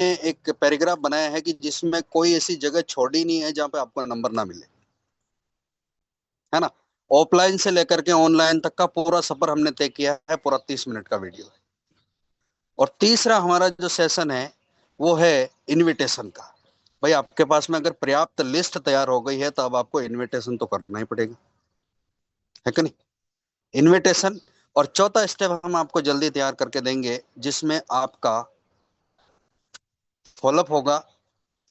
एक पैराग्राफ बनाया है कि जिसमें कोई ऐसी जगह छोड़ी नहीं है जहां पे आपको नंबर ना मिले, है ना। ऑफलाइन से लेकर के ऑनलाइन तक का पूरा सफर हमने तय किया है, पूरा 30 मिनट का वीडियो है। और तीसरा हमारा जो सेशन है वो है इनविटेशन का। भाई आपके पास में अगर पर्याप्त लिस्ट तैयार हो गई है तो अब आपको इनविटेशन तो करना ही पड़ेगा, है कि नहीं। इनविटेशन। और चौथा स्टेप हम आपको जल्दी तैयार करके देंगे जिसमें आपका फॉलोअप होगा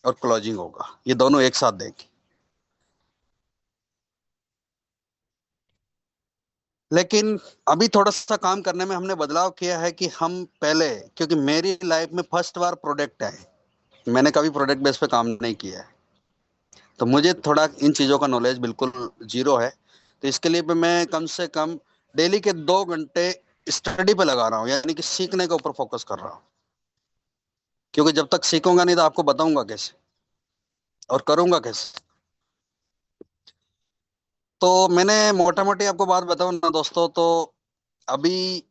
और क्लोजिंग होगा, ये दोनों एक साथ देंगे। लेकिन अभी थोड़ा सा काम करने में हमने बदलाव किया है कि हम पहले, क्योंकि मेरी लाइफ में फर्स्ट बार प्रोडक्ट है, मैंने कभी प्रोडक्ट बेस पे काम नहीं किया है, तो मुझे थोड़ा इन चीज़ों का नॉलेज बिल्कुल जीरो है। तो इसके लिए भी मैं कम से कम डेली के 2 घंटे स्टडी पे लगा रहा हूँ, यानी कि सीखने के ऊपर फोकस कर रहा हूँ। क्योंकि जब तक सीखूंगा नहीं तो आपको बताऊंगा कैसे और करूंगा कैसे। तो मैंने मोटा मोटी आपको बात बताऊं ना दोस्तों, तो अभी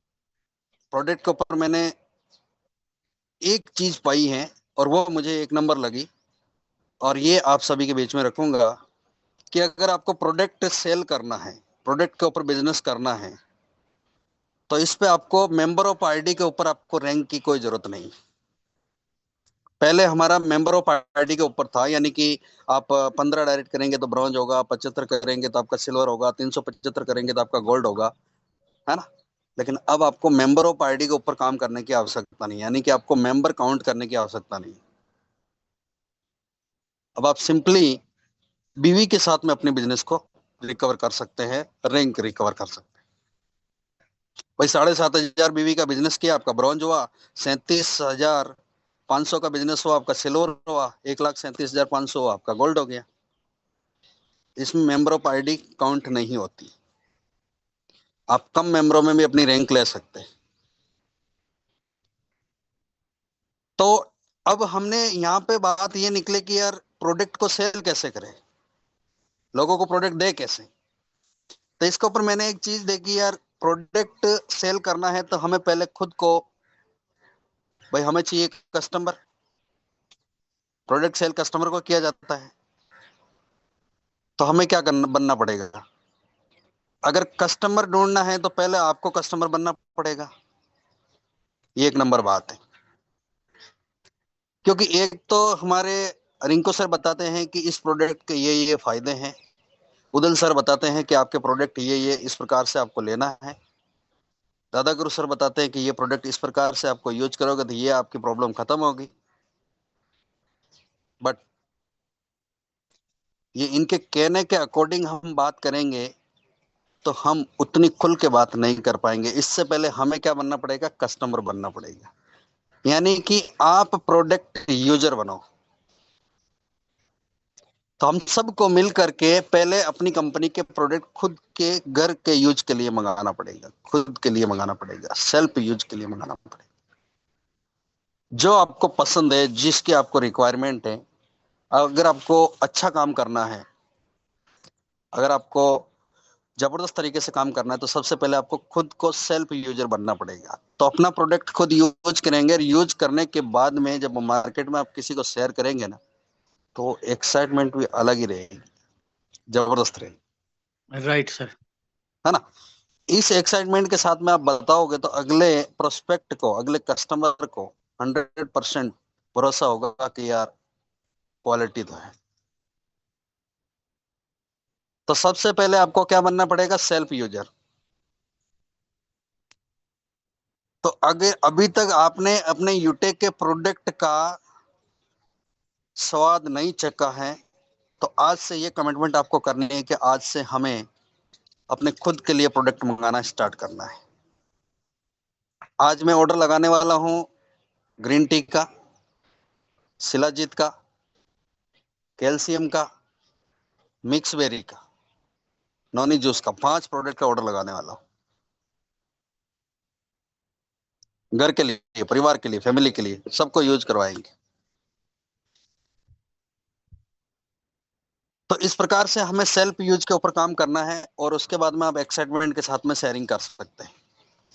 प्रोडक्ट के ऊपर मैंने एक चीज पाई है और वो मुझे एक नंबर लगी, और ये आप सभी के बीच में रखूंगा कि अगर आपको प्रोडक्ट सेल करना है, प्रोडक्ट के ऊपर बिजनेस करना है, तो इस पे आपको मेंबर ऑफ आईडी के ऊपर आपको रैंक की कोई जरूरत नहीं। पहले हमारा मेंबर ऑफ आईडी के ऊपर था, यानी कि आप 15 डायरेक्ट करेंगे तो ब्रॉन्ज होगा, 75 करेंगे तो आपका सिल्वर होगा, 375 करेंगे तो आपका गोल्ड होगा, है ना। लेकिन अब आपको मेंबर ऑफ आईडी के ऊपर काम करने की आवश्यकता नहीं, यानी कि आपको मेंबर काउंट करने की आवश्यकता नहीं। अब आप सिंपली बीवी के साथ में अपने बिजनेस को रिकवर कर सकते हैं, रैंक रिकवर कर सकते हैं। भाई 7,500 बीवी का बिजनेस किया, आपका ब्रॉन्ज हुआ। 37,500 का बिजनेस हुआ, आपका सिल्वर हुआ। 1,37,500 हुआ, आपका गोल्ड हो गया। इसमें मेंबर ऑफ आईडी काउंट नहीं होती। आप कम मेंबरों में भी अपनी रैंक ले सकते हैं। तो अब हमने यहाँ पे बात ये निकले कि यार प्रोडक्ट को सेल कैसे करें, लोगों को प्रोडक्ट दे कैसे। तो इसके ऊपर मैंने एक चीज देखी यार, प्रोडक्ट सेल करना है तो हमें पहले खुद को, भाई हमें चाहिए कस्टमर। प्रोडक्ट सेल कस्टमर को किया जाता है, तो हमें क्या करना बनना पड़ेगा। अगर कस्टमर ढूंढना है तो पहले आपको कस्टमर बनना पड़ेगा, ये एक नंबर बात है। क्योंकि एक तो हमारे रिंको सर बताते हैं कि इस प्रोडक्ट के ये फायदे हैं, उदल सर बताते हैं कि आपके प्रोडक्ट ये इस प्रकार से आपको लेना है, दादा गुरु सर बताते हैं कि ये प्रोडक्ट इस प्रकार से आपको यूज करोगे तो ये आपकी प्रॉब्लम खत्म होगी। बट ये इनके कहने के अकॉर्डिंग हम बात करेंगे तो हम उतनी खुल के बात नहीं कर पाएंगे। इससे पहले हमें क्या बनना पड़ेगा, कस्टमर बनना पड़ेगा। यानी कि आप प्रोडक्ट यूजर बनो। तो हम सबको मिल करके पहले अपनी कंपनी के प्रोडक्ट खुद के घर के यूज के लिए मंगाना पड़ेगा, खुद के लिए मंगाना पड़ेगा, सेल्फ यूज के लिए मंगाना पड़ेगा। जो आपको पसंद है, जिसकी आपको रिक्वायरमेंट है। अगर आपको अच्छा काम करना है, अगर आपको जबरदस्त तरीके से काम करना है, तो सबसे पहले आपको खुद को सेल्फ यूजर बनना पड़ेगा। तो अपना प्रोडक्ट खुद यूज करेंगे, और यूज करने के बाद में जब मार्केट में आप किसी को शेयर करेंगे ना, तो एक्साइटमेंट भी अलग ही रहेगी, जबरदस्त रहेगी, राइट सर। है ना। इस एक्साइटमेंट के साथ में आप बताओगे तो अगले प्रोस्पेक्ट को, अगले कस्टमर को 100% भरोसा होगा कि यार क्वालिटी तो है। तो सबसे पहले आपको क्या बनना पड़ेगा, सेल्फ यूजर। तो अगर अभी तक आपने अपने यूटेक के प्रोडक्ट का स्वाद नहीं चखा है, तो आज से ये कमिटमेंट आपको करनी है कि आज से हमें अपने खुद के लिए प्रोडक्ट मंगाना स्टार्ट करना है। आज मैं ऑर्डर लगाने वाला हूं ग्रीन टी का, शिलाजीत का, कैल्शियम का, मिक्स बेरी का, नॉनी जूस का, 5 प्रोडक्ट का ऑर्डर लगाने वाला हूँ। घर के लिए, परिवार के लिए, फैमिली के लिए, सबको यूज करवाएंगे। तो इस प्रकार से हमें सेल्फ यूज के ऊपर काम करना है, और उसके बाद में आप एक्साइटमेंट के साथ में शेयरिंग कर सकते हैं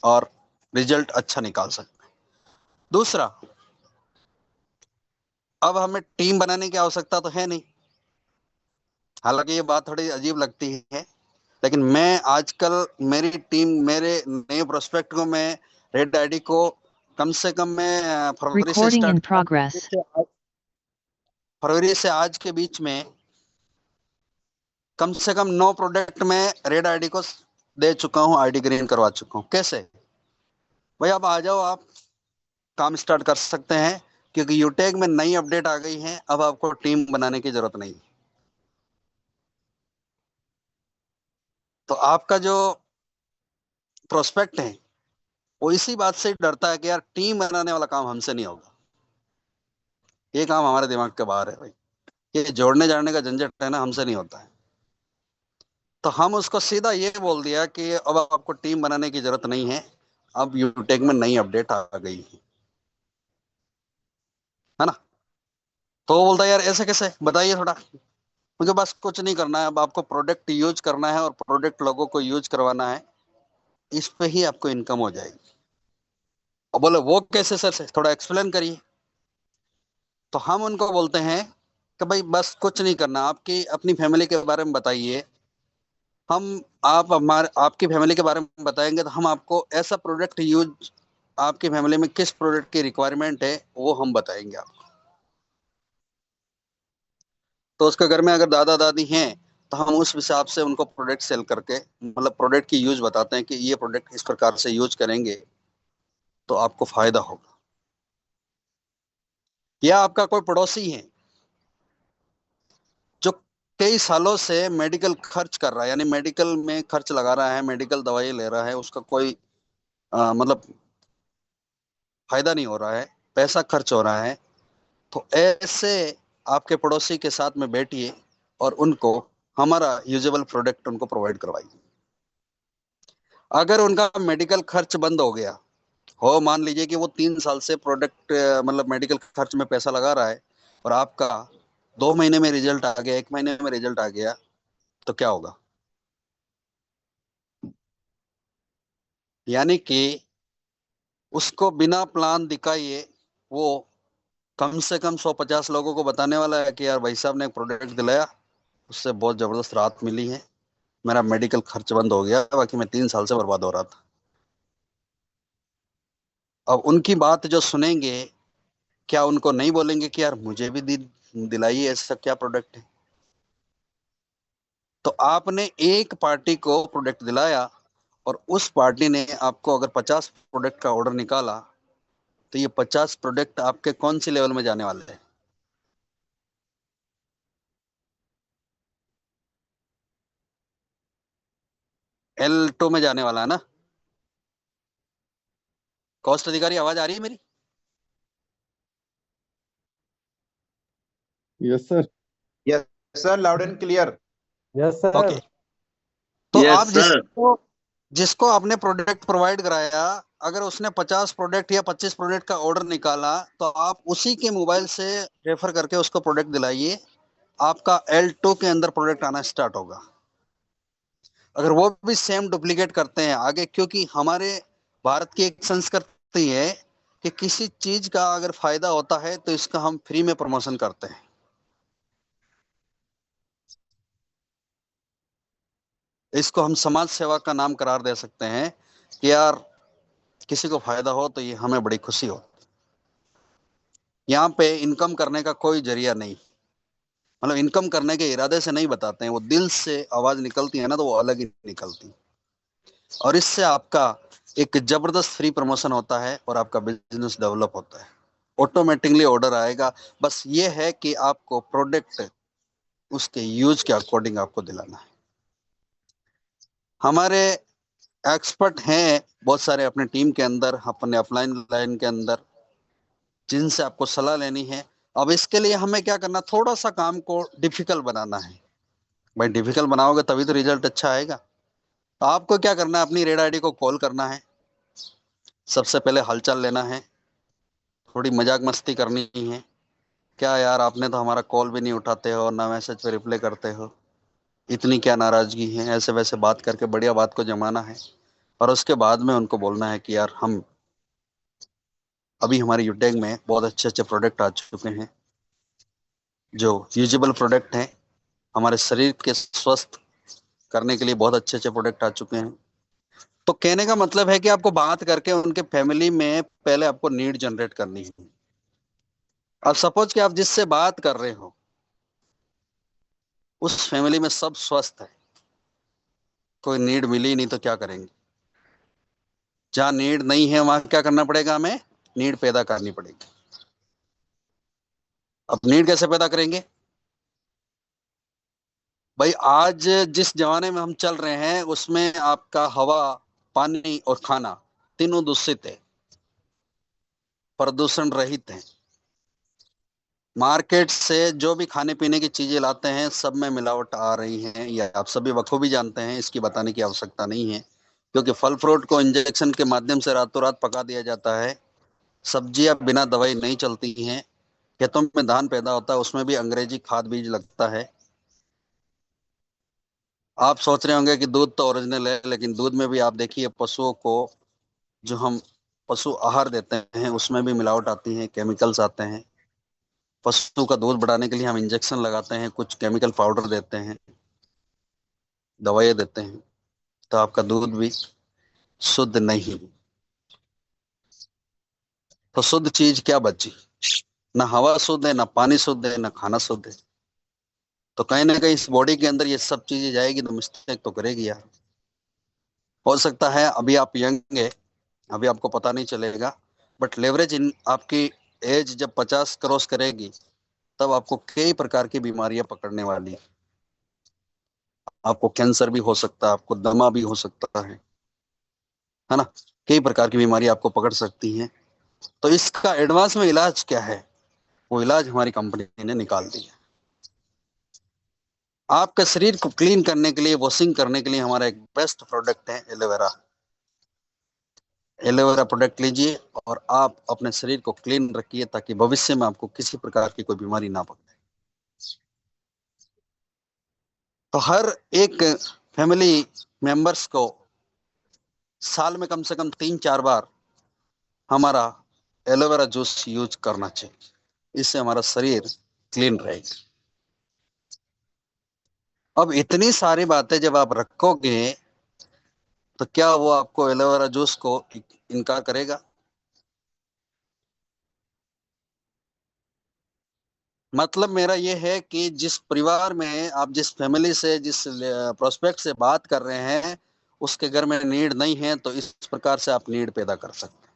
और रिजल्ट अच्छा निकाल सकते हैं। दूसरा, अब हमें टीम बनाने की आवश्यकता तो है नहीं। हालांकि ये बात थोड़ी अजीब लगती है, लेकिन मैं आजकल मेरी टीम, मेरे नए प्रोस्पेक्ट को मैं रेड आईडी को कम से कम मैं फरवरी से Recording in स्टार्ट किया। progress. फरवरी से आज के बीच में कम से कम 9 प्रोडक्ट में रेड आईडी को दे चुका हूँ, आईडी ग्रीन करवा चुका हूँ। कैसे भाई? अब आ जाओ, आप काम स्टार्ट कर सकते हैं, क्योंकि यूटेक में नई अपडेट आ गई है। अब आपको टीम बनाने की जरूरत नहीं। तो आपका जो प्रोस्पेक्ट है वो इसी बात से डरता है कि यार टीम बनाने वाला काम हमसे नहीं होगा। ये काम हमारे दिमाग के बाहर है भाई। ये जोड़ने जाने का झंझट है ना, हमसे नहीं होता है। तो हम उसको सीधा ये बोल दिया कि अब आपको टीम बनाने की जरूरत नहीं है, अब यूटेक में नई अपडेट आ गई है ना। तो वो बोलता है यार ऐसे कैसे, बताइए थोड़ा। मुझे बस कुछ नहीं करना है, अब आपको प्रोडक्ट यूज करना है और प्रोडक्ट लोगों को यूज करवाना है, इस पे ही आपको इनकम हो जाएगी। और बोले वो कैसे सर, से थोड़ा एक्सप्लेन करिए। तो हम उनको बोलते हैं कि भाई बस कुछ नहीं करना, आपकी अपनी फैमिली के बारे में बताइए। हम आप हमारे आपकी फैमिली के बारे में बताएंगे तो हम आपको ऐसा प्रोडक्ट यूज, आपकी फैमिली में किस प्रोडक्ट की रिक्वायरमेंट है वो हम बताएंगे आपको। तो उसके घर में अगर दादा दादी हैं तो हम उस हिसाब से उनको प्रोडक्ट सेल करके, मतलब प्रोडक्ट की यूज बताते हैं कि ये प्रोडक्ट इस प्रकार से यूज करेंगे तो आपको फायदा होगा। या आपका कोई पड़ोसी है जो कई सालों से मेडिकल खर्च कर रहा है, यानी मेडिकल में खर्च लगा रहा है, मेडिकल दवाई ले रहा है, उसका कोई मतलब फायदा नहीं हो रहा है, पैसा खर्च हो रहा है। तो ऐसे आपके पड़ोसी के साथ में बैठिए और उनको हमारा यूजेबल प्रोडक्ट उनको प्रोवाइड करवाइए। अगर उनका मेडिकल खर्च बंद हो गया हो, मान लीजिए कि वो 3 साल से प्रोडक्ट मतलब मेडिकल खर्च में पैसा लगा रहा है, और आपका 2 महीने में रिजल्ट आ गया, 1 महीने में रिजल्ट आ गया, तो क्या होगा? यानी कि उसको बिना प्लान दिखाइए वो कम से कम 150 लोगों को बताने वाला है कि यार भाई साहब ने एक प्रोडक्ट दिलाया, उससे बहुत जबरदस्त राहत मिली है, मेरा मेडिकल खर्च बंद हो गया, बाकी मैं 3 साल से बर्बाद हो रहा था। अब उनकी बात जो सुनेंगे, क्या उनको नहीं बोलेंगे कि यार मुझे भी दिलाइए ऐसा क्या प्रोडक्ट है? तो आपने एक पार्टी को प्रोडक्ट दिलाया और उस पार्टी ने आपको अगर 50 प्रोडक्ट का ऑर्डर निकाला, तो ये 50 प्रोडक्ट आपके कौन सी लेवल में जाने वाले हैं? L2 में जाने वाला है ना। कॉस्ट अधिकारी, आवाज आ रही है मेरी? Yes sir. Yes sir, loud and clear. Yes okay. Sir. तो यस आप सर। जिसको जिसको आपने प्रोडक्ट प्रोवाइड कराया, अगर उसने 50 प्रोडक्ट या 25 प्रोडक्ट का ऑर्डर निकाला, तो आप उसी के मोबाइल से रेफर करके उसको प्रोडक्ट दिलाइए, आपका L2 के अंदर प्रोडक्ट आना स्टार्ट होगा। अगर वो भी सेम डुप्लीकेट करते हैं आगे, क्योंकि हमारे भारत की एक संस्कृति है कि किसी चीज का अगर फायदा होता है तो इसका हम फ्री में प्रमोशन करते हैं। इसको हम समाज सेवा का नाम करार दे सकते हैं कि यार किसी को फायदा हो तो ये हमें बड़ी खुशी हो। यहाँ पे इनकम करने का कोई जरिया नहीं, मतलब इनकम करने के इरादे से नहीं बताते हैं, वो दिल से आवाज निकलती है ना, तो वो अलग ही निकलती है। और इससे आपका एक जबरदस्त फ्री प्रमोशन होता है और आपका बिजनेस डेवलप होता है, ऑटोमेटिकली ऑर्डर आएगा। बस ये है कि आपको प्रोडक्ट उसके यूज के अकॉर्डिंग आपको दिलाना है। हमारे एक्सपर्ट हैं बहुत सारे अपने टीम के अंदर, अपने अपलाइन लाइन के अंदर, जिनसे आपको सलाह लेनी है। अब इसके लिए हमें क्या करना, थोड़ा सा काम को डिफिकल्ट बनाना है। भाई डिफिकल्ट बनाओगे तभी तो रिजल्ट अच्छा आएगा। तो आपको क्या करना है, अपनी रेड आईडी को कॉल करना है, सबसे पहले हालचाल लेना है, थोड़ी मजाक मस्ती करनी है। क्या यार आपने तो हमारा कॉल भी नहीं उठाते हो, ना मैसेज पे रिप्लाई करते हो, इतनी क्या नाराजगी है, ऐसे वैसे बात करके बढ़िया बात को जमाना है। और उसके बाद में उनको बोलना है कि यार हम अभी हमारे यूटेक में बहुत अच्छे अच्छे प्रोडक्ट आ चुके हैं, जो यूजेबल प्रोडक्ट हैं, हमारे शरीर के स्वस्थ करने के लिए बहुत अच्छे अच्छे प्रोडक्ट आ चुके हैं। तो कहने का मतलब है कि आपको बात करके उनके फैमिली में पहले आपको नीड जनरेट करनी है। अब सपोज कि आप जिससे बात कर रहे हो उस फैमिली में सब स्वस्थ है, कोई नीड मिली नहीं, तो क्या करेंगे? जहाँ नीड नहीं है वहां क्या करना पड़ेगा? हमें नीड पैदा करनी पड़ेगी। अब नीड कैसे पैदा करेंगे? भाई आज जिस जमाने में हम चल रहे हैं उसमें आपका हवा, पानी और खाना तीनों दूषित है, प्रदूषण रहित है। मार्केट से जो भी खाने पीने की चीजें लाते हैं सब में मिलावट आ रही है, ये आप सभी बखूबी जानते हैं, इसकी बताने की आवश्यकता नहीं है। क्योंकि फल फ्रूट को इंजेक्शन के माध्यम से रातों रात पका दिया जाता है। सब्जियां बिना दवाई नहीं चलती हैं। खेतों में धान पैदा होता है, उसमें भी अंग्रेजी खाद बीज लगता है। आप सोच रहे होंगे कि दूध तो ओरिजिनल है, लेकिन दूध में भी आप देखिए पशुओं को जो हम पशु आहार देते हैं उसमें भी मिलावट आती है, केमिकल्स आते हैं। पशु का दूध बढ़ाने के लिए हम इंजेक्शन लगाते हैं, कुछ केमिकल पाउडर देते हैं, दवाइयाँ देते हैं, तो आपका दूध भी शुद्ध नहीं। तो शुद्ध चीज क्या बची? ना हवा शुद्ध है, ना पानी शुद्ध है, ना खाना शुद्ध है। तो कहीं ना कहीं इस बॉडी के अंदर ये सब चीजें जाएगी तो मिस्टेक तो करेगी यार। हो सकता है अभी आप यंग है, अभी आपको पता नहीं चलेगा, बट लेवरेज इन आपकी एज जब 50 क्रॉस करेगी तब आपको कई प्रकार की बीमारियां पकड़ने वाली हैं। आपको कैंसर भी हो सकता है, आपको दमा भी हो सकता है ना? कई प्रकार की बीमारी आपको पकड़ सकती हैं। तो इसका एडवांस में इलाज क्या है? वो इलाज हमारी कंपनी ने निकाल दिया। आपके शरीर को क्लीन करने के लिए, वॉशिंग करने के लिए हमारा एक बेस्ट प्रोडक्ट है एलोवेरा। एलोवेरा प्रोडक्ट लीजिए और आप अपने शरीर को क्लीन रखिए, ताकि भविष्य में आपको किसी प्रकार की कोई बीमारी ना पकड़े। तो हर एक फैमिली मेंबर्स को साल में कम से कम 3-4 बार हमारा एलोवेरा जूस यूज करना चाहिए। इससे हमारा शरीर क्लीन रहेगा। अब इतनी सारी बातें जब आप रखोगे तो क्या वो आपको एलोवेरा जूस को इनकार करेगा? मतलब मेरा ये है कि जिस परिवार में आप, जिस फैमिली से, जिस प्रोस्पेक्ट से बात कर रहे हैं, उसके घर में नीड नहीं है, तो इस प्रकार से आप नीड पैदा कर सकते हैं।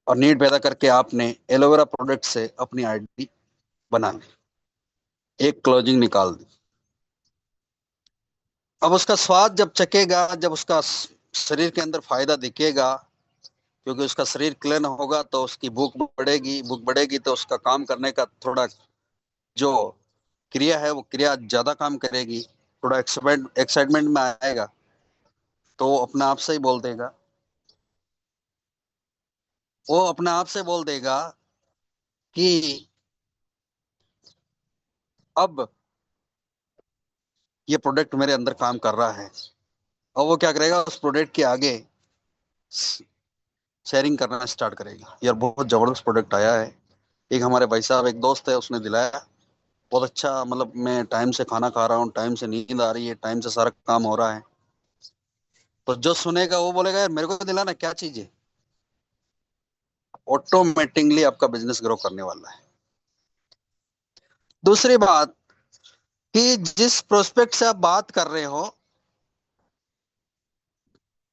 और नीड पैदा करके आपने एलोवेरा प्रोडक्ट से अपनी आईडी बना ली, एक क्लोजिंग निकाल दी। अब उसका स्वाद जब चखेगा, जब उसका शरीर के अंदर फायदा दिखेगा, क्योंकि उसका शरीर क्लीन होगा तो उसकी भूख बढ़ेगी, भूख बढ़ेगी तो उसका काम करने का थोड़ा जो क्रिया है वो क्रिया ज्यादा काम करेगी, थोड़ा एक्साइटमेंट एक्साइटमेंट में आएगा, तो वो अपने आप से ही बोल देगा, वो अपने आप से बोल देगा कि अब ये प्रोडक्ट मेरे अंदर काम कर रहा है। और वो क्या करेगा, उस प्रोडक्ट के आगे शेयरिंग करना स्टार्ट करेगा, यार बहुत जबरदस्त प्रोडक्ट आया है। एक हमारे भाई साहब, एक दोस्त है, उसने दिलाया, बहुत अच्छा, मतलब मैं टाइम से खाना खा रहा हूँ, टाइम से नींद आ रही है, टाइम से सारा काम हो रहा है। तो जो सुनेगा वो बोलेगा यार मेरे को दिलाना, क्या चीज है। ऑटोमेटिकली आपका बिजनेस ग्रो करने वाला है। दूसरी बात कि जिस प्रोस्पेक्ट से आप बात कर रहे हो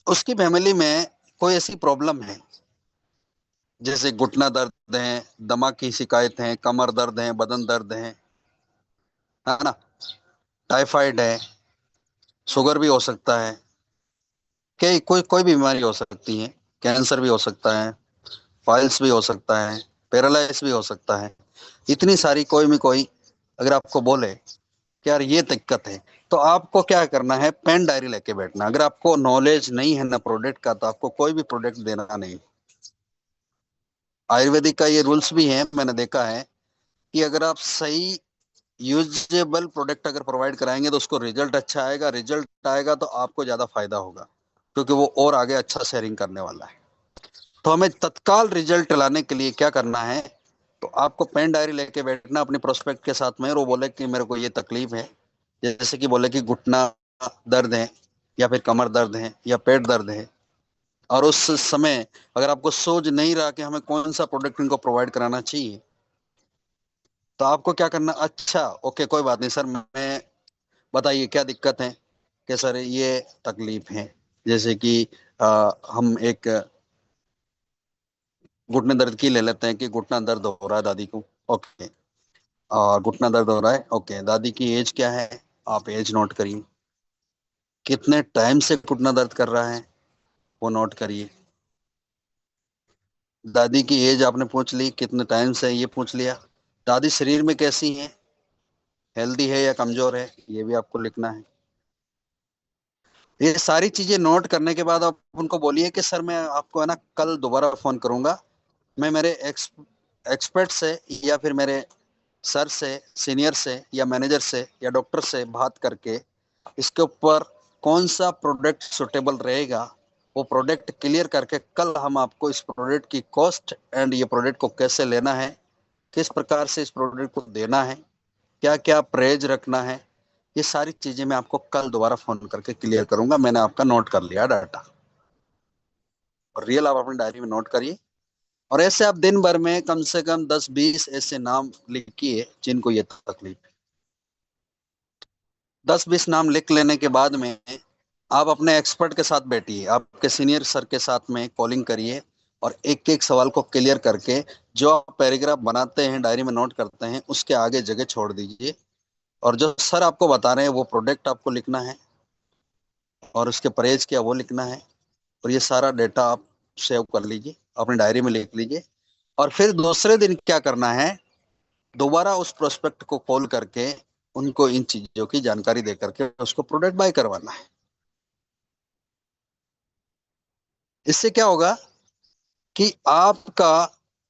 उसकी फैमिली में कोई ऐसी प्रॉब्लम है, जैसे घुटना दर्द है, दमा की शिकायत है, कमर दर्द है, बदन दर्द है ना, टाइफाइड है, शुगर भी हो सकता है, कई कोई कोई भी बीमारी हो सकती है, कैंसर भी हो सकता है, फाइल्स भी हो सकता है, पैरालाइज भी हो सकता है। इतनी सारी कोई में कोई अगर आपको बोले कि यार ये दिक्कत है, तो आपको क्या करना है, पेन डायरी लेके बैठना। अगर आपको नॉलेज नहीं है ना प्रोडक्ट का, तो आपको कोई भी प्रोडक्ट देना नहीं। आयुर्वेदिक का ये रूल्स भी है, मैंने देखा है कि अगर आप सही यूजेबल प्रोडक्ट अगर प्रोवाइड कराएंगे तो उसको रिजल्ट अच्छा आएगा, रिजल्ट आएगा तो आपको ज्यादा फायदा होगा, क्योंकि वो और आगे अच्छा शेयरिंग करने वाला है। तो हमें तत्काल रिजल्ट लाने के लिए क्या करना है, तो आपको पेन डायरी लेके बैठना अपने प्रोस्पेक्ट के साथ में, और वो बोले कि मेरे को ये तकलीफ है, जैसे कि बोले कि घुटना दर्द है, या फिर कमर दर्द है, या पेट दर्द है, और उस समय अगर आपको सोच नहीं रहा कि हमें कौन सा प्रोडक्ट इनको प्रोवाइड कराना चाहिए, तो आपको क्या करना, अच्छा ओके कोई बात नहीं सर, मैं बताइए क्या दिक्कत है, कि सर ये तकलीफ है, जैसे कि हम एक घुटने दर्द की ले लेते हैं कि घुटना दर्द हो रहा है दादी को। ओके, और घुटना दर्द हो रहा है, ओके दादी की एज क्या है, आप एज नोट करिए। कितने टाइम से घुटना दर्द कर रहा है, वो नोट करिए। दादी की एज आपने पूछ ली, कितने टाइम से ये पूछ लिया। दादी शरीर में कैसी है, हेल्दी है या कमजोर है, ये भी आपको लिखना है। ये सारी चीजें नोट करने के बाद आप उनको बोलिए कि सर मैं आपको है ना कल दोबारा फोन करूंगा, मैं मेरे एक्सपर्ट से, या फिर मेरे सर से, सीनियर से, या मैनेजर से, या डॉक्टर से बात करके इसके ऊपर कौन सा प्रोडक्ट सुटेबल रहेगा, वो प्रोडक्ट क्लियर करके कल हम आपको इस प्रोडक्ट की कॉस्ट एंड ये प्रोडक्ट को कैसे लेना है, किस प्रकार से इस प्रोडक्ट को देना है, क्या क्या परहेज रखना है, ये सारी चीजें मैं आपको कल दोबारा फोन करके क्लियर करूंगा। मैंने आपका नोट कर लिया डाटा, और रियल आप अपनी डायरी में नोट करिए। और ऐसे आप दिन भर में कम से कम 10-20 ऐसे नाम लिखिए जिनको ये तकलीफ है। 10-20 नाम लिख लेने के बाद में आप अपने एक्सपर्ट के साथ बैठिए, आपके सीनियर सर के साथ में कॉलिंग करिए, और एक एक सवाल को क्लियर करके जो आप पैराग्राफ बनाते हैं, डायरी में नोट करते हैं, उसके आगे जगह छोड़ दीजिए। और जो सर आपको बता रहे हैं वो प्रोडक्ट आपको लिखना है, और उसके परहेज क्या वो लिखना है। और ये सारा डेटा आप सेव कर लीजिए, अपनी डायरी में लिख लीजिए। और फिर दूसरे दिन क्या करना है, दोबारा उस प्रोस्पेक्ट को कॉल करके उनको इन चीजों की जानकारी दे करके उसको प्रोडक्ट बाय करवाना है। इससे क्या होगा कि आपका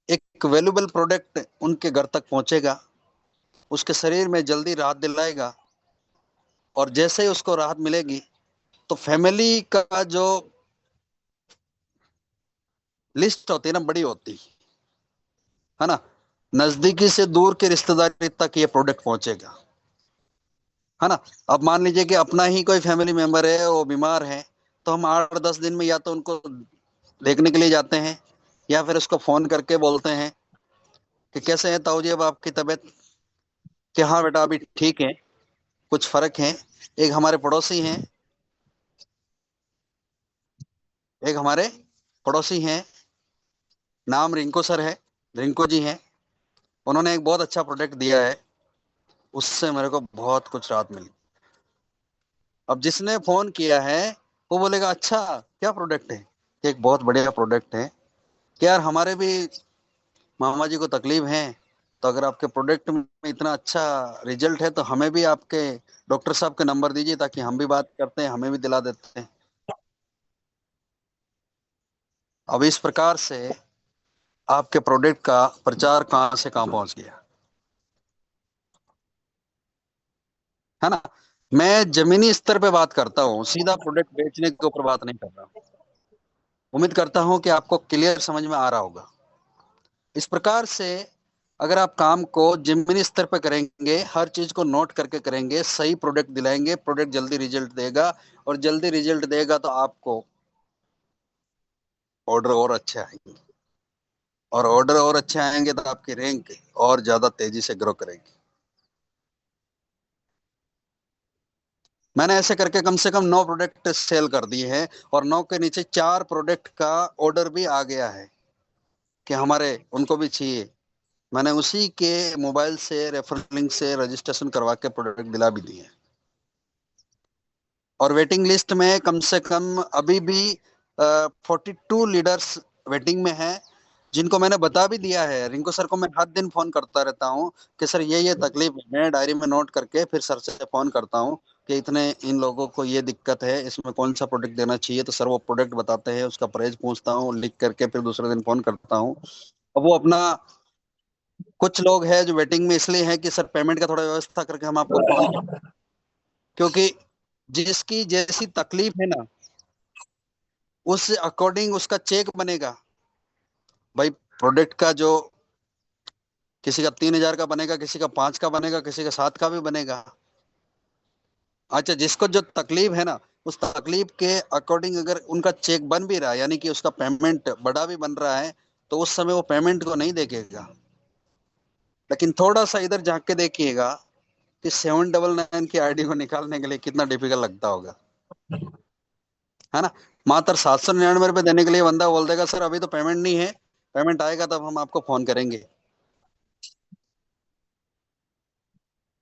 एक वैल्यूबल प्रोडक्ट उनके घर तक पहुंचेगा, उसके शरीर में जल्दी राहत दिलाएगा, और जैसे ही उसको राहत मिलेगी तो फैमिली का जो लिस्ट होती है ना, बड़ी होती है ना, नजदीकी से दूर के रिश्तेदारी तक ये प्रोडक्ट पहुंचेगा, है ना। अब मान लीजिए कि अपना ही कोई फैमिली मेंबर है, वो बीमार है, तो हम 8-10 दिन में या तो उनको देखने के लिए जाते हैं, या फिर उसको फोन करके बोलते हैं कि कैसे हैं ताऊ जी, अब आपकी तबीयत, कि हाँ बेटा अभी ठीक है, कुछ फर्क है। एक हमारे पड़ोसी हैं, एक हमारे पड़ोसी हैं, नाम रिंकू सर है, रिंकू जी हैं। उन्होंने एक बहुत अच्छा प्रोडक्ट दिया है, उससे मेरे को बहुत कुछ राहत मिली। अब जिसने फोन किया है वो बोलेगा अच्छा क्या प्रोडक्ट है, कि एक बहुत बढ़िया प्रोडक्ट है, कि यार हमारे भी मामा जी को तकलीफ है, तो अगर आपके प्रोडक्ट में इतना अच्छा रिजल्ट है तो हमें भी आपके डॉक्टर साहब के नंबर दीजिए, ताकि हम भी बात करते हैं, हमें भी दिला देते हैं। अब इस प्रकार से आपके प्रोडक्ट का प्रचार कहाँ से कहाँ पहुंच गया, है ना। मैं जमीनी स्तर पे बात करता हूँ, सीधा प्रोडक्ट बेचने के ऊपर बात नहीं कर रहा हूँ। उम्मीद करता हूँ कि आपको क्लियर समझ में आ रहा होगा। इस प्रकार से अगर आप काम को जमीनी स्तर पर करेंगे, हर चीज को नोट करके करेंगे, सही प्रोडक्ट दिलाएंगे, प्रोडक्ट जल्दी रिजल्ट देगा, और जल्दी रिजल्ट देगा तो आपको ऑर्डर और अच्छे आएंगे, और ऑर्डर और अच्छे आएंगे तो आपकी रैंक और ज्यादा तेजी से ग्रो करेगी। मैंने ऐसे करके कम से कम 9 प्रोडक्ट सेल कर दिए हैं, और 9 के नीचे 4 प्रोडक्ट का ऑर्डर भी आ गया है कि हमारे उनको भी चाहिए। मैंने उसी के मोबाइल से रेफरल लिंक से रजिस्ट्रेशन करवा के प्रोडक्ट दिला भी दिए। और वेटिंग लिस्ट में कम से कम अभी भी 42 लीडर्स वेटिंग में हैं, जिनको मैंने बता भी दिया है। रिंकू सर को मैं हर दिन फोन करता रहता हूँ कि सर ये तकलीफ है, मैं डायरी में नोट करके फिर सर से फोन करता हूँ कि इतने इन लोगों को ये दिक्कत है, इसमें कौन सा प्रोडक्ट देना चाहिए, तो सर वो प्रोडक्ट बताते हैं, उसका प्राइस पूछता हूँ, लिख करके फिर दूसरे दिन फोन करता हूँ। अब वो अपना, कुछ लोग हैं जो वेटिंग में इसलिए हैं कि सर पेमेंट का थोड़ा व्यवस्था करके हम आपको फोन, क्योंकि जिसकी जैसी तकलीफ है ना, उस अकॉर्डिंग उसका चेक बनेगा, भाई प्रोडक्ट का जो किसी का 3,000 का बनेगा, किसी का 5 का बनेगा, किसी का 7 का भी बनेगा। अच्छा, जिसको जो तकलीफ है ना, उस तकलीफ के अकॉर्डिंग अगर उनका चेक बन भी रहा है, यानी कि उसका पेमेंट बड़ा भी बन रहा है, तो उस समय वो पेमेंट को नहीं देखेगा। लेकिन थोड़ा सा इधर झांक के देखिएगा कि 799 की आईडी को निकालने के लिए कितना डिफिकल्ट लगता होगा, है ना। मात्र 799 रुपये देने के लिए बंदा बोल देगा सर अभी तो पेमेंट नहीं है, पेमेंट आएगा तब हम आपको फोन करेंगे।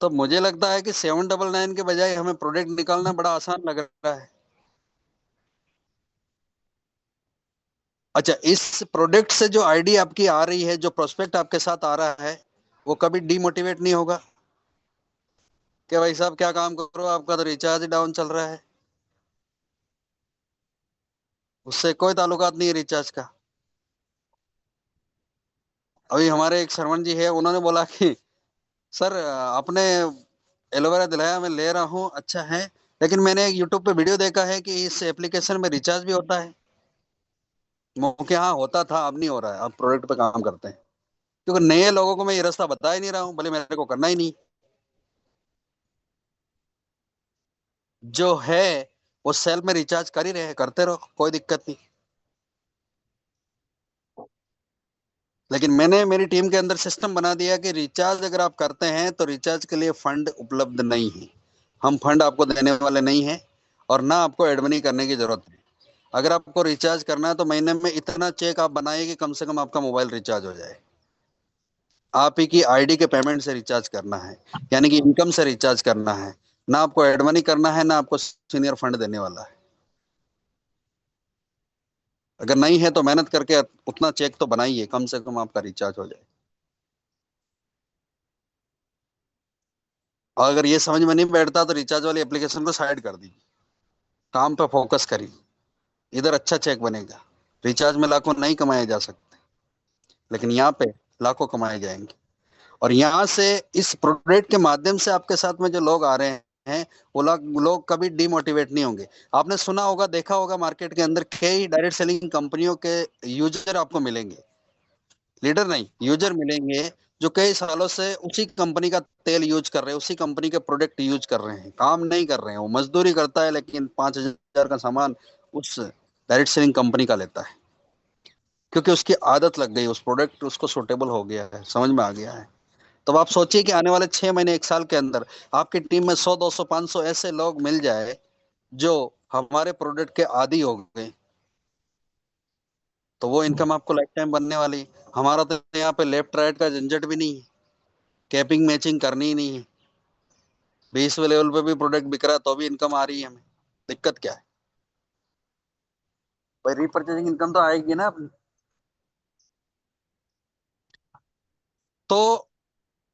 तो मुझे लगता है कि 799 के बजाय हमें प्रोडक्ट निकालना बड़ा आसान लग रहा है। अच्छा, इस प्रोडक्ट से जो आईडी आपकी आ रही है, जो प्रोस्पेक्ट आपके साथ आ रहा है, वो कभी डिमोटिवेट नहीं होगा कि भाई साहब क्या काम करो, आपका तो रिचार्ज डाउन चल रहा है। उससे कोई ताल्लुकात नहीं है रिचार्ज का। अभी हमारे एक श्रवण जी है, उन्होंने बोला कि सर आपने एलोवेरा दिलाया, मैं ले रहा हूँ, अच्छा है, लेकिन मैंने एक यूट्यूब पे वीडियो देखा है कि इस एप्लीकेशन में रिचार्ज भी होता है। मौके हाँ होता था, अब नहीं हो रहा है, अब प्रोडक्ट पे काम करते हैं। क्योंकि नए लोगों को मैं ये रास्ता बता ही नहीं रहा हूँ, भले मेरे को करना ही नहीं। जो है वो सेल में रिचार्ज कर ही रहे, करते रहो, कोई दिक्कत नहीं। लेकिन मैंने मेरी टीम के अंदर सिस्टम बना दिया कि रिचार्ज अगर आप करते हैं तो रिचार्ज के लिए फंड उपलब्ध नहीं है। हम फंड आपको देने वाले नहीं हैं, और ना आपको एड मनी करने की जरूरत है। अगर आपको रिचार्ज करना है तो महीने में इतना चेक आप बनाइए कि कम से कम आपका मोबाइल रिचार्ज हो जाए। आप ही की आईडी के पेमेंट से रिचार्ज करना है, यानी कि इनकम से रिचार्ज करना है। ना आपको एड मनी करना है, ना आपको सीनियर फंड देने वाला है। अगर नहीं है तो मेहनत करके उतना चेक तो बनाइए, कम से कम आपका रिचार्ज हो जाए। और अगर ये समझ में नहीं बैठता तो रिचार्ज वाली एप्लीकेशन को साइड कर दीजिए, काम पे फोकस करिए। इधर अच्छा चेक बनेगा। रिचार्ज में लाखों नहीं कमाए जा सकते, लेकिन यहाँ पे लाखों कमाए जाएंगे। और यहाँ से इस प्रोडक्ट के माध्यम से आपके साथ में जो लोग आ रहे हैं, वो लोग कभी डिमोटिवेट नहीं होंगे। आपने सुना होगा, देखा होगा, मार्केट के अंदर कई डायरेक्ट सेलिंग कंपनियों के यूजर आपको मिलेंगे, लीडर नहीं, यूजर मिलेंगे, जो कई सालों से उसी कंपनी का तेल यूज कर रहे हैं, उसी कंपनी के प्रोडक्ट यूज कर रहे हैं, काम नहीं कर रहे हैं। वो मजदूरी करता है लेकिन 5,000 का सामान उस डायरेक्ट सेलिंग कंपनी का लेता है, क्योंकि उसकी आदत लग गई, उस प्रोडक्ट उसको सुटेबल हो गया है, समझ में आ गया है। तो आप सोचिए कि आने वाले 6 महीने, 1 साल के अंदर आपकी टीम में 100, 200, 500 ऐसे लोग मिल जाए जो हमारे प्रोडक्ट के आदी हो गए, तो वो इनकम आपको लाइफ टाइम बनने वाली है। हमारा तो यहाँ पे लेफ्ट राइट का झंझट भी नहीं है, कैपिंग मैचिंग करनी ही नहीं है। 20वें लेवल पे भी प्रोडक्ट बिक रहा है तो भी इनकम आ रही है हमें। दिक्कत क्या है भाई, रीपरचेजिंग इनकम तो आएगी ना अपनी। तो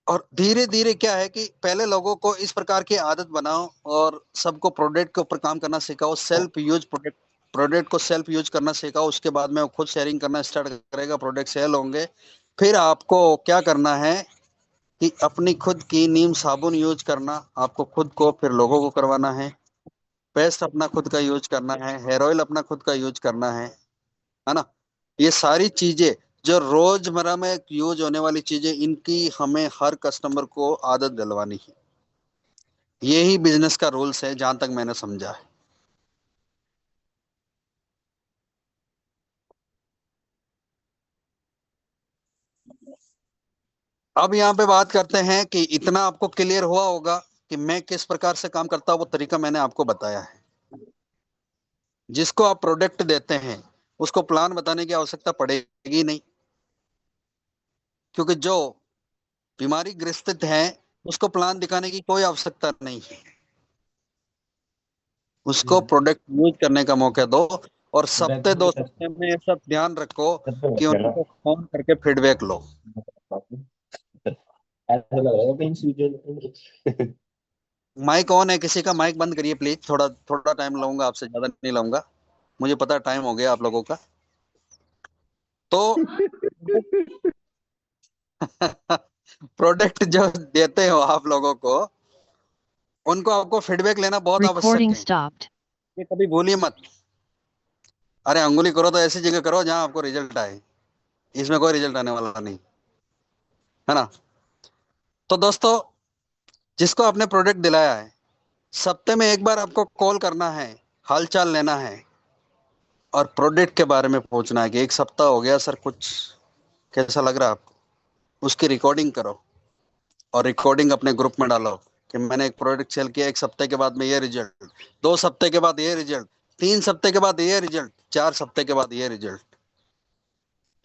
और धीरे धीरे क्या है कि पहले लोगों को इस प्रकार की आदत बनाओ, और सबको प्रोडक्ट के ऊपर काम करना सिखाओ, सेल्फ यूज प्रोडक्ट, प्रोडक्ट को सेल्फ यूज करना सिखाओ। उसके बाद में वो खुद शेयरिंग करना स्टार्ट करेगा, प्रोडक्ट सेल होंगे। फिर आपको क्या करना है कि अपनी खुद की नीम साबुन यूज करना, आपको खुद को, फिर लोगों को करवाना है। पेस्ट अपना खुद का यूज करना है, हेयर ऑयल अपना खुद का यूज करना है ना। ये सारी चीजें जो रोजमर्रा में यूज होने वाली चीजें, इनकी हमें हर कस्टमर को आदत डलवानी है। यही बिजनेस का रूल्स है जहां तक मैंने समझा है। अब यहाँ पे बात करते हैं कि इतना आपको क्लियर हुआ होगा कि मैं किस प्रकार से काम करता हूँ, वो तरीका मैंने आपको बताया है। जिसको आप प्रोडक्ट देते हैं उसको प्लान बताने की आवश्यकता पड़ेगी नहीं, क्योंकि जो बीमारी ग्रसित है उसको प्लान दिखाने की कोई आवश्यकता नहीं है। उसको प्रोडक्ट यूज करने का मौका दो, और सप्ते 2 सप्ते में ये सब ध्यान रखो कि उनको फोन करके फीडबैक लो। ऐसा लग रहा है कहीं सीजन। माइक ऑन है, किसी का माइक बंद करिए प्लीज। थोड़ा थोड़ा टाइम लूंगा आपसे, ज्यादा नहीं लूंगा, मुझे पता है टाइम हो गया आप लोगों का। तो प्रोडक्ट जो देते हो आप लोगों को, उनको आपको फीडबैक लेना बहुत आवश्यक Recording है। stopped. ये कभी भूलिए मत। अरे अंगुली करो तो ऐसी जगह करो जहां आपको रिजल्ट आए। इसमें कोई रिजल्ट आने वाला नहीं, है ना। तो दोस्तों, जिसको आपने प्रोडक्ट दिलाया है, सप्ते में एक बार आपको कॉल करना है, हालचाल लेना है और प्रोडक्ट के बारे में पूछना है कि एक सप्ताह हो गया सर, कुछ कैसा लग रहा है आपको। उसकी रिकॉर्डिंग करो और रिकॉर्डिंग अपने ग्रुप में डालो कि मैंने एक प्रोडक्ट सेल किया, एक सप्ते के बाद में ये रिजल्ट, 2 सप्ते के बाद ये रिजल्ट, 3 सप्ते के बाद ये रिजल्ट, 4 सप्ते के बाद ये रिजल्ट।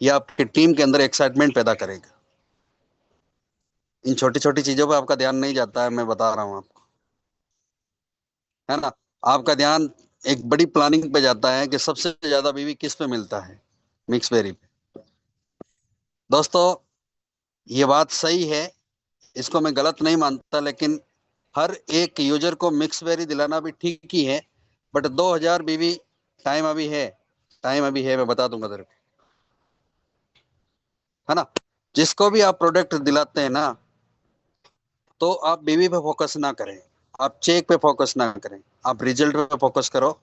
ये आपकी टीम के अंदर एक्साइटमेंट पैदा करेगा। इन छोटी छोटी चीजों पे आपका ध्यान नहीं जाता है, मैं बता रहा हूँ आपको, है ना। आपका ध्यान एक बड़ी प्लानिंग पे जाता है कि सबसे ज्यादा बीवी किस पे मिलता है, मिक्स बेरी पे। दोस्तों, ये बात सही है, इसको मैं गलत नहीं मानता, लेकिन हर एक यूजर को मिक्स बेरी दिलाना भी ठीक ही है। बट 2000 बीवी, टाइम अभी है, टाइम अभी है, मैं बता दूंगा तेरे को, है ना। जिसको भी आप प्रोडक्ट दिलाते हैं ना, तो आप बीवी पे फोकस ना करें, आप चेक पे फोकस ना करें, आप रिजल्ट पे फोकस करो।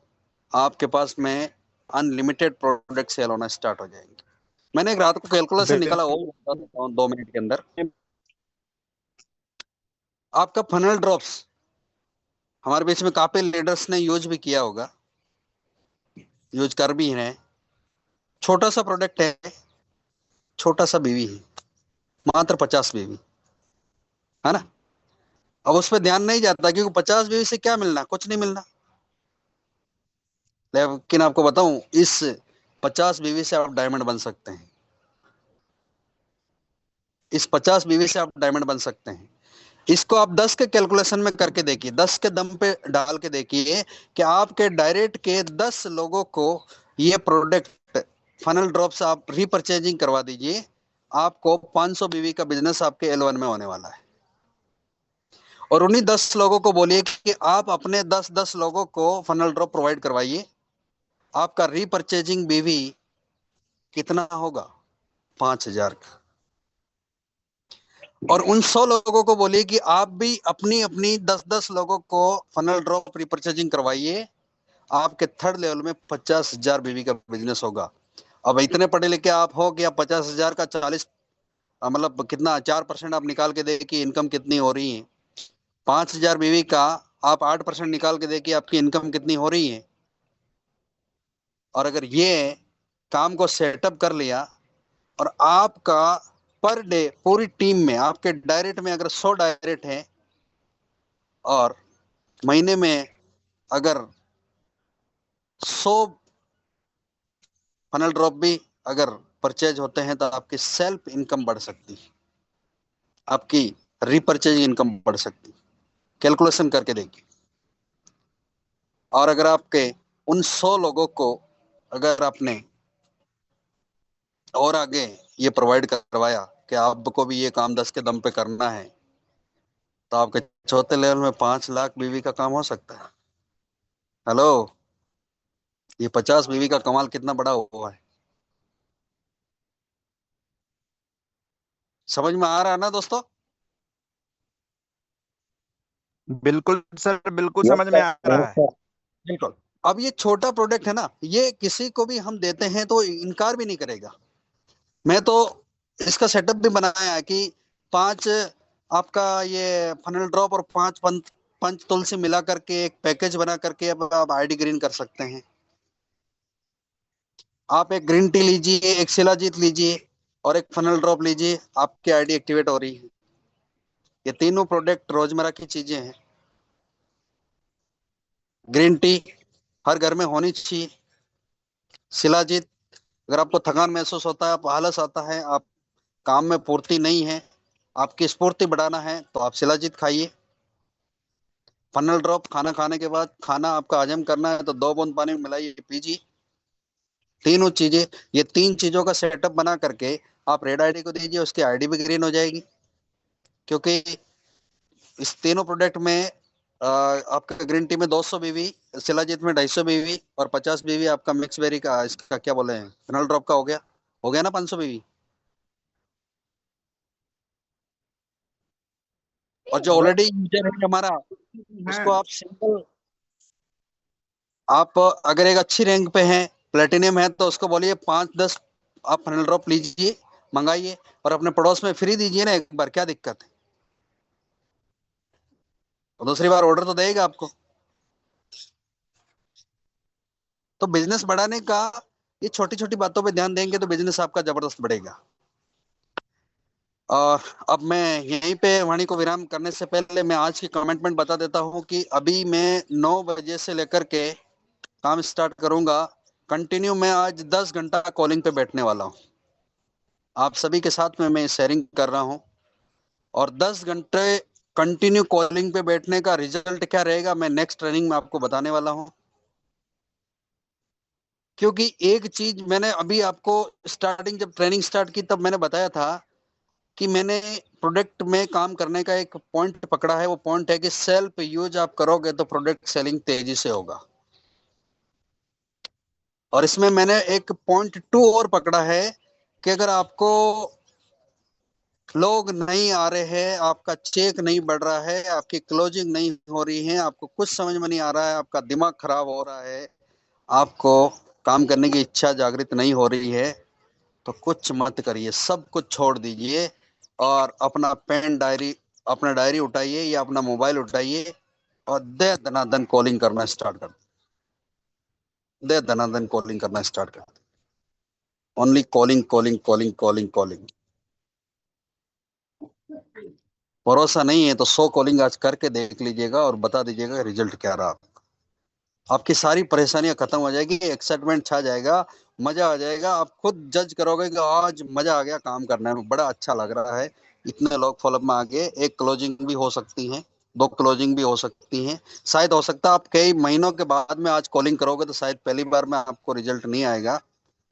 आपके पास में अनलिमिटेड प्रोडक्ट सेल होना स्टार्ट हो जाएंगे। मैंने एक रात को कैलकुलेशन निकाला, वो बिल्कुल। बता देता हूँ 2 मिनट के अंदर। आपका फनल ड्रॉप्स हमारे बीच में काफी लीडर्स ने यूज भी किया होगा, यूज कर भी रहे हैं। छोटा सा प्रोडक्ट है, छोटा सा बीवी है, मात्र 50 बीवी, है ना। अब उस पर ध्यान नहीं जाता क्योंकि 50 बीवी से क्या मिलना, कुछ नहीं मिलना। लेकिन आपको बताऊं, इस 50 बीवी से आप डायमंड बन सकते हैं। इस 50 बीवी से आप डायमंड बन सकते हैं। इसको आप 10 के कैलकुलेशन में करके देखिए, 10 के दम पे डाल के देखिए कि आपके डायरेक्ट के 10 लोगों को ये प्रोडक्ट फनल ड्रॉप से आप रीपरचेजिंग करवा दीजिए, आपको 500 बीवी का बिजनेस आपके L1 में होने वाला है। और उन्हीं 10 लोगों को बोलिए कि आप अपने 10-10 लोगों को फनल ड्रॉप प्रोवाइड करवाइए। आपका रीपरचेजिंग बीवी कितना होगा? 5000 का। और उन 100 लोगों को बोलिए कि आप भी अपनी अपनी 10-10 लोगों को फनल ड्रॉप रिपर्चेजिंग करवाइए। आपके थर्ड लेवल में 50,000 बीवी का बिजनेस होगा। अब इतने पढ़े लिखे आप हो कि आप 50,000 का 40, मतलब कितना, 4% आप निकाल के देखिए इनकम कितनी हो रही है। 5,000 बीवी का आप 8% निकाल के देखिए आपकी इनकम कितनी हो रही है। और अगर ये काम को सेटअप कर लिया और आपका पर डे पूरी टीम में, आपके डायरेक्ट में अगर 100 डायरेक्ट हैं और महीने में अगर 100 फनल ड्रॉप भी अगर परचेज होते हैं, तो आपकी सेल्फ इनकम बढ़ सकती है, आपकी रीपरचेज इनकम बढ़ सकती है। कैलकुलेशन करके देखिए। और अगर आपके उन 100 लोगों को अगर आपने और आगे ये प्रोवाइड करवाया कि आपको भी ये काम 10 के दम पे करना है, तो आपके चौथे लेवल में 5 लाख बीवी का काम हो सकता है। हेलो, ये 50 बीवी का कमाल कितना बड़ा हुआ है, समझ में आ रहा है ना दोस्तों? बिल्कुल सर, बिल्कुल यस समझ में सर, आ यस रहा है। सर। बिल्कुल। अब ये छोटा प्रोडक्ट है ना, ये किसी को भी हम देते हैं तो इनकार भी नहीं करेगा। मैं तो इसका सेटअप भी बनाया है कि 5 आपका ये फनल ड्रॉप और 5 पंच तुलसी मिला करके एक पैकेज बना करके अब आप आईडी ग्रीन कर सकते हैं। आप एक ग्रीन टी लीजिए, एक शिलाजीत लीजिए और एक फनल ड्रॉप लीजिए, आपकी आईडी एक्टिवेट हो रही है। ये तीनों प्रोडक्ट रोजमर्रा की चीजें हैं। ग्रीन टी हर घर में होनी चाहिए। शिलाजीत, अगर आपको थकान महसूस होता है, आप आलस आता है, आप काम में पूर्ति नहीं है, आपकी स्फूर्ति बढ़ाना है, तो आप शिलाजीत खाइए। फनल ड्रॉप खाना खाने के बाद, खाना आपका हजम करना है तो 2 बूंद पानी में मिलाइए, पीजिए। तीनों चीजें, ये 3 चीजों का सेटअप बना करके आप रेड आईडी को दीजिए, उसकी आईडी भी ग्रीन हो जाएगी। क्योंकि इस तीनों प्रोडक्ट में आपका ग्रीन टी में 200 बीवी, शिलाजीत में 250 बीवी और 50 बीवी आपका मिक्स बेरी का, इसका क्या बोले हैं, फनल ड्रॉप का हो गया ना 500 बीवी। और जो हाँ ऑलरेडी यूजर है हमारा, है। उसको आप सिंपल, आप अगर एक अच्छी रैंक पे हैं, प्लेटिनियम है, तो उसको बोलिए 5-10 आप फनल ड्रॉप लीजिए, मंगाइए और अपने पड़ोस में फ्री दीजिए ना एक बार, क्या दिक्कत है? और दूसरी बार ऑर्डर तो देगा आपको। तो बिजनेस बढ़ाने का ये छोटी छोटी बातों पे ध्यान देंगे तो बिजनेस आपका जबरदस्त बढ़ेगा। और अब मैं यहीं पे वाणी को विराम करने से पहले मैं आज की कमिटमेंट बता देता हूँ कि अभी मैं 9 बजे से लेकर के काम स्टार्ट करूंगा। कंटिन्यू मैं आज 10 घंटा कॉलिंग पे बैठने वाला हूँ। आप सभी के साथ में मैं शेयरिंग कर रहा हूँ। और 10 घंटे कंटिन्यू कॉलिंग पे बैठने का रिजल्ट क्या रहेगा मैं नेक्स्ट ट्रेनिंग में आपको बताने वाला हूँ। क्योंकि एक चीज मैंने अभी आपको स्टार्टिंग जब ट्रेनिंग स्टार्ट की तब मैंने बताया था कि मैंने प्रोडक्ट में काम करने का एक पॉइंट पकड़ा है। वो पॉइंट है कि सेल्फ यूज आप करोगे तो प्रोडक्ट सेलिंग तेजी से होगा। और इसमें मैंने एक पॉइंट 2 और पकड़ा है कि अगर आपको लोग नहीं आ रहे हैं, आपका चेक नहीं बढ़ रहा है, आपकी क्लोजिंग नहीं हो रही है, आपको कुछ समझ में नहीं आ रहा है, आपका दिमाग खराब हो रहा है, आपको काम करने की इच्छा जागृत नहीं हो रही है, तो कुछ मत करिए, सब कुछ छोड़ दीजिए और अपना पेन डायरी, अपना डायरी उठाइए या अपना मोबाइल उठाइए और दे दनादन कॉलिंग करना स्टार्ट कर दे दनादन कॉलिंग करना स्टार्ट कर। Only calling calling calling calling calling. भरोसा नहीं है तो 100 कॉलिंग आज करके देख लीजिएगा और बता दीजिएगा रिजल्ट क्या रहा। आपकी सारी परेशानियां खत्म हो जाएगी, एक्साइटमेंट छा जाएगा, मजा आ जाएगा। आप खुद जज करोगे कि आज मजा आ गया, काम करने में बड़ा अच्छा लग रहा है। इतने लोग फॉलोअप में आ गए, एक क्लोजिंग भी हो सकती है, 2 क्लोजिंग भी हो सकती हैं। शायद हो सकता है आप कई महीनों के बाद में आज कॉलिंग करोगे तो शायद पहली बार में आपको रिजल्ट नहीं आएगा,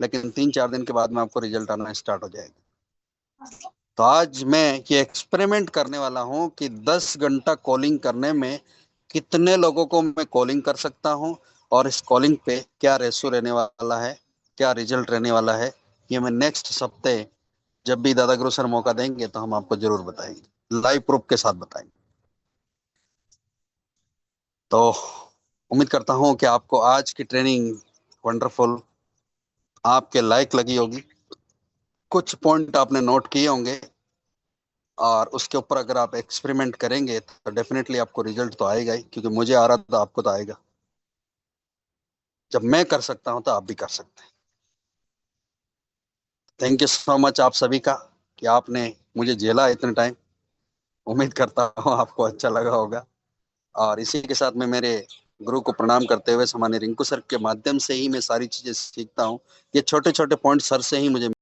लेकिन 3-4 दिन के बाद में आपको रिजल्ट आना स्टार्ट हो जाएगा। तो आज मैं ये एक्सपेरिमेंट करने वाला हूँ कि 10 घंटा कॉलिंग करने में कितने लोगों को मैं कॉलिंग कर सकता हूँ और इस कॉलिंग पे क्या रेशो रहने वाला है, क्या रिजल्ट रहने वाला है, ये मैं नेक्स्ट हफ्ते जब भी दादा गुरु सर मौका देंगे तो हम आपको जरूर बताएंगे, लाइव प्रूफ के साथ बताएंगे। तो उम्मीद करता हूँ कि आपको आज की ट्रेनिंग वंडरफुल आपके लायक लगी होगी। कुछ पॉइंट आपने नोट किए होंगे और उसके ऊपर अगर आप एक्सपेरिमेंट करेंगे तो डेफिनेटली आपको रिजल्ट तो आएगा ही, क्योंकि मुझे आ रहा था आपको तो आएगा। जब मैं कर सकता हूं तो आप भी कर सकते हैं। थैंक यू सो मच आप सभी का कि आपने मुझे झेला इतने टाइम। उम्मीद करता हूँ आपको अच्छा लगा होगा। और इसी के साथ में मेरे गुरु को प्रणाम करते हुए, सामान्य रिंकू सर के माध्यम से ही मैं सारी चीजें सीखता हूँ। ये छोटे छोटे पॉइंट सर से ही मुझे